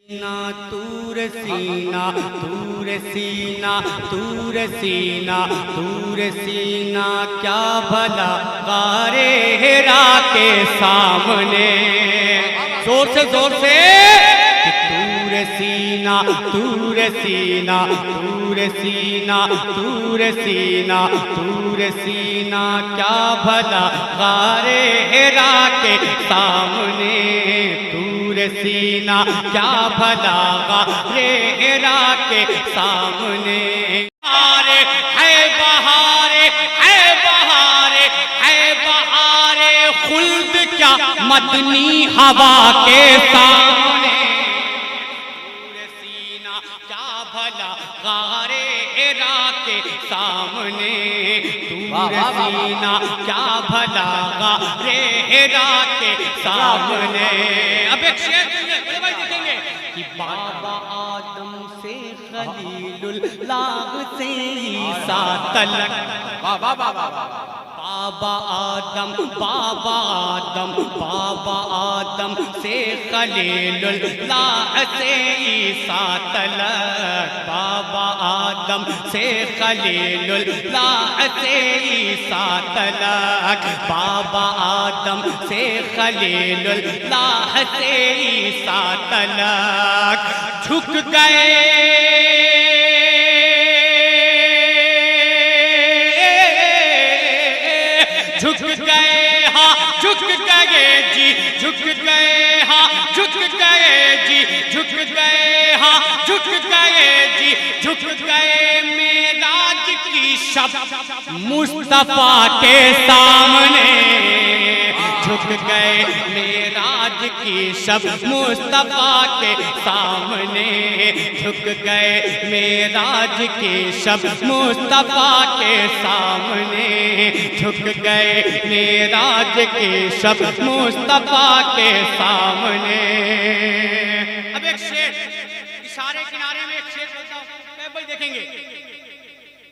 सीना तूर सीना तूर सीना तूर सीना तूर सीना क्या भला गारे हेरा के सामने। जोर से तूर सीना तूर सीना तूर सीना तूर सीना तूर सीना क्या भला गारे हेरा के सामने। सीना क्या भला गारे हेरा के सामने। बहारे है बहारे है बहारे है बहारे खुल्द क्या मदनी हवा के सामने। सीना क्या भला गारे हेरा के सामने। सीना क्या भला गारे हेरा के सामने। अब एक शेर देखेंगे कि बाबा आदम से खलीलुल्लाह से ईसा तलक। बाबा आदम से खलीलुल्लाह से ईसा तलक। बाबा आदम से खलीलुल्लाह से ईसा तलक। बाबा आदम से खलीलुल्लाह से ईसा तलक झुक गए। झुक गए हाँ झुक गए जी झुक गए हाँ झुक गए जी झुक गए हाँ झुक गए जी झुक गए मेराज की शब मुस्तफा के सामने। झुक गए मेराज की शब मुस्तफा के सामने। झुक गए मेराज की शब मुस्तफा के सामने। झुक गए मेराज की शब मुस्तफा के सामने। अब एक शेर इशारे किनारे में एक शेर बोलता हूं, भाई देखेंगे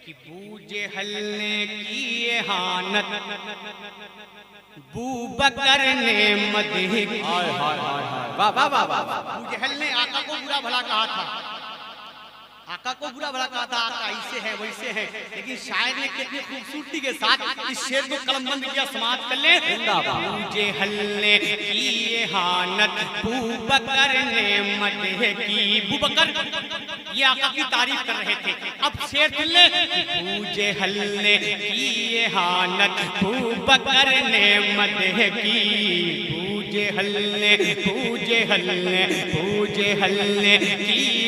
कि बूजेहल ने की एहानत बूबकर ने मदह की। वाह वाह वाह वाह। बूजेहल ने आका को बुरा भला कहा था, आका को बुरा भला कहा था, आका ऐसे है वैसे है, लेकिन शायर ने कितनी खूबसूरती के साथ इस शेर को कलमबंद किया। समाप्त कर ले। बूजेहल ने की एहानत बूबकर ने मदह की। बूबकर ये आका की तारीफ कर रहे थे। अब शेर सुन ले। बूजेहल ने की एहानत बूबकर ने मदह की। बूजेहल ने की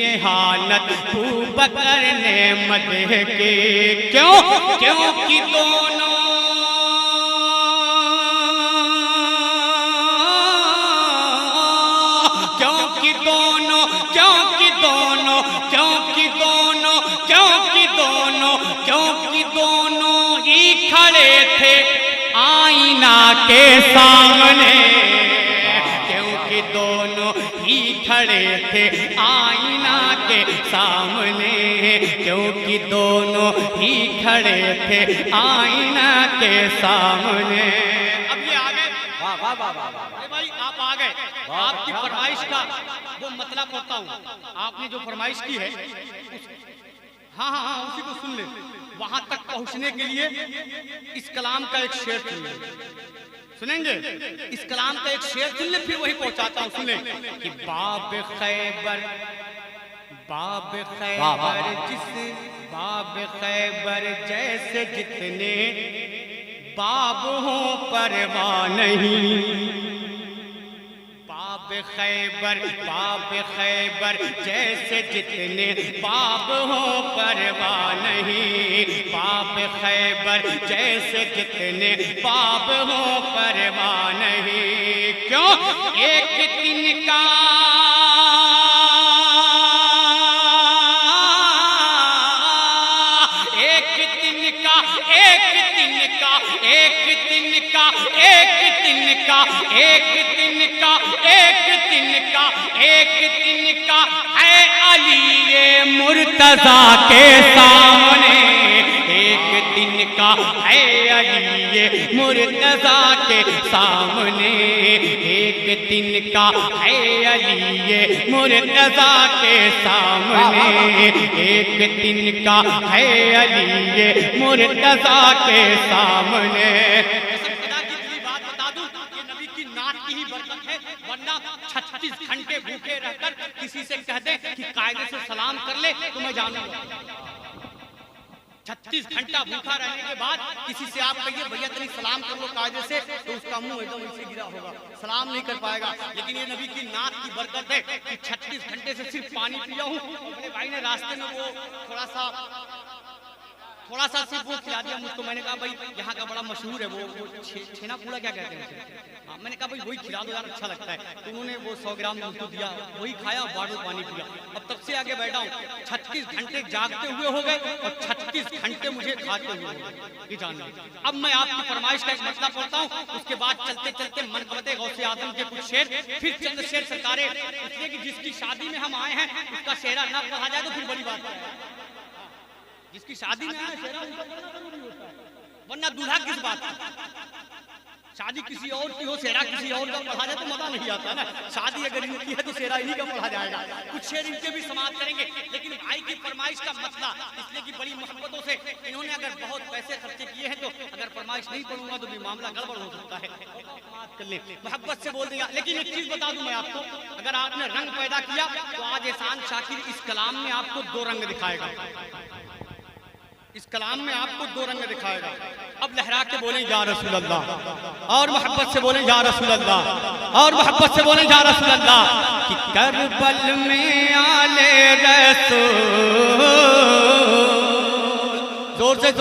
एहानत बूबकर ने मदह की। क्योंकि दोनों ही खड़े थे आईना के सामने। क्योंकि दोनों ही खड़े थे आईना के सामने। क्योंकि दोनों ही खड़े थे आईना के सामने। अब ये आ गए। वाह वाह वाह वाह भाई आप आ गए। आपकी फरमाइश का वो मतलब होता हूँ, आपने जो फरमाइश की है हाँ हाँ हाँ उसी को सुन ले। वहां तक पहुंचने के लिए इस कलाम का एक शेर सुन ले। सुनेंगे इस कलाम का एक शेर सुन ले, फिर वही पहुंचाता हूं। सुन ले कि बाब खैबर जैसे जितने बाब हों परवाह नहीं। बाब खैबर जैसे जितने बाब हों परवाह नहीं। बाब खैबर जैसे जितने बाब हों परवाह नहीं। क्यों एक तिनका एक तिनका है अली मुर्तजा के सामने। एक तिनका का है अली मुर्तज़ा के सामने, एक दिन का है अली मुर्तज़ा के सामने, एक दिन का है अली मुर्तज़ा के सामने। बात बता दूं कि नबी की नात की ही बरकत है, वरना 36 घंटे भूखे रहकर किसी से कह दे कि कायदे से सलाम कर ले तो मैं जानूंगा। 36 घंटा भूखा रहने के बाद किसी से आप कहिए भैया तनी सलाम कर लो कायदे से, तो उसका मुंह एकदम ऐसे गिरा होगा, सलाम नहीं कर पाएगा। लेकिन ये नबी की नात की बरकत है कि 36 घंटे से सिर्फ पानी पिया हूँ। अपने भाई ने रास्ते में वो थोड़ा सा सिर्फ वो खिला दिया मुझको। मैंने कहा भाई यहाँ का बड़ा मशहूर है वो छेना पूड़ा क्या कहते हैं उसे? हाँ, मैंने कहा भाई वही खिला दो यार, अच्छा लगता है। तो उन्होंने वो 100 ग्राम मुझको दिया, वही खाया, बाटल पानी पिया। अब तब से आगे बैठा हूँ, 36 घंटे जागते हुए हो गए और 36 घंटे मुझे खाते हुए हो गए। जान अब मैं आपकी फरमाइश का एक मसला पढ़ता हूँ, उसके बाद चलते चलते मनक़बत गौसे आदम के कुछ शेर, फिर चंद शेर सरकारे, इसलिए कि जिसकी शादी में हम आए हैं उसका शेरा ना पढ़ा जाए तो फिर बड़ी बात है। जिसकी शादी में आए शेरा उनका पढ़ना जरूरी होता है, वरना दूल्हा किस बात का? शादी किसी और की हो, शेरा किसी और का पढ़ा जाए तो मजा नहीं आता ना। शादी अगर इनकी है तो शेरा इन्हीं का पढ़ा जाएगा। कुछ शेर इनके भी समाप्त करेंगे, लेकिन भाई की फरमाइश का मसला, इसलिए कि बड़ी मोहब्बतों से इन्होंने अगर बहुत पैसे खर्चे किए हैं तो अगर फरमाइश नहीं पढ़ूंगा तो भी मामला गड़बड़ हो सकता है। कर ले, मोहब्बत से बोल देगा। लेकिन एक चीज बता दूं मैं आपको, अगर आपने रंग पैदा किया तो आज एहसान शाकिर इस कलाम में आपको 2 रंग दिखाएगा। इस कलाम में आपको 2 रंग दिखाएगा। अब लहरा के बोलें या रसूल अल्लाह, और मोहब्बत से बोलें या रसूल अल्लाह, और मोहब्बत से बोलें या रसूल अल्लाह। कि करबल में आले रसूल, जोर से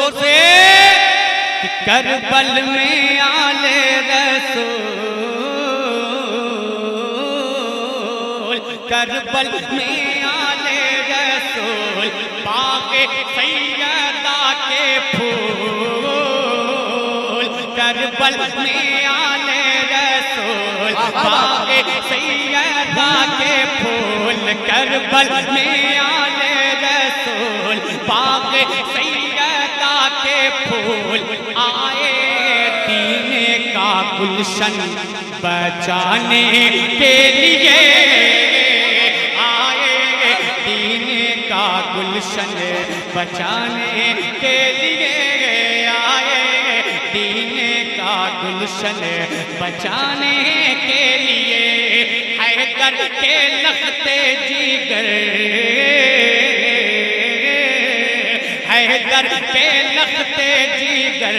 कि करबल में आले रसूल, करबल में आले रसूल, बागे सैयदा के फूल, करबल में आले रसूल, बागे सैयदा के फूल, करबल में आले रसूल, बागे सैयदा के फूल, आए दीने का गुलशन बचाने के लिए, गुलशन बचाने के लिए आए, दीने का गुलशन बचाने के लिए। हैदर के लखते जिगर, हैदर के लखते जिगर,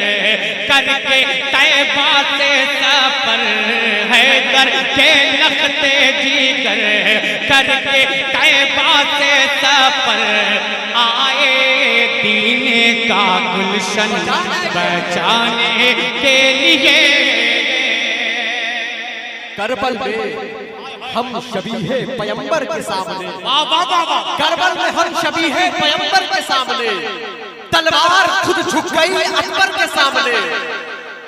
करके तैबा से सफर, हैदर के लखते जिगर, करके तैबा से सफर, आए दीने का गुलशन बचाने के लिए। करबल में हम शबीहे पैगंबर के सामने, वाह वाह वाह वाह, करबल में हम शबीहे पैगंबर के सामने, तलवार खुद झुक गई अकबर के सामने।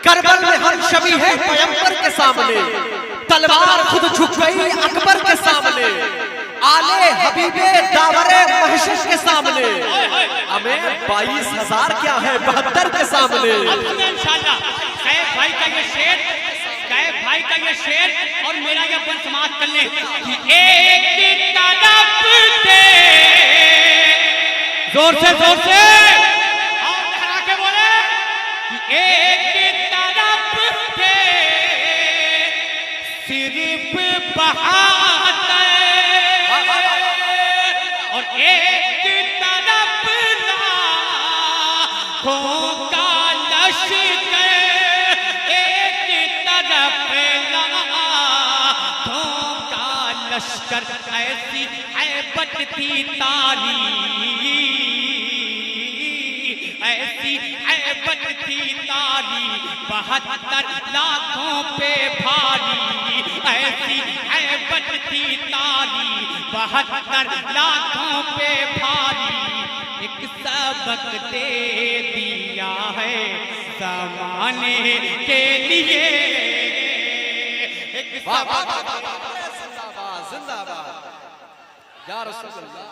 करबल में हम शबीहे पैगंबर के सामने, तलवार खुद झुक गई अकबर के सामने, आले हबीबे दावरे महशर के सामने, हमें 22,000 क्या है 72 के सामने। इंशाल्लाह कैफ भाई का ये शेर, कैफ भाई का ये शेर और मेरा ये बन समाप्त कर ले कि एक तरफ थे, जोर से और लहरा के बोले कि एक तरफ थे सिर्फ बहाते, और एक तरफ लाखों का लश्कर, एक तरफ लाखों का लश्कर, ऐसी ऐबत थी तारी, ऐसी ऐबत थी तारी, 72 लाखों पे भारी, ऐसी ऐबत थी तारी, 72 लाखों पे भारी। एक सबक दे दिया है ज़माने के लिए, एक सबक। जिंदाबाद या रसूल अल्लाह।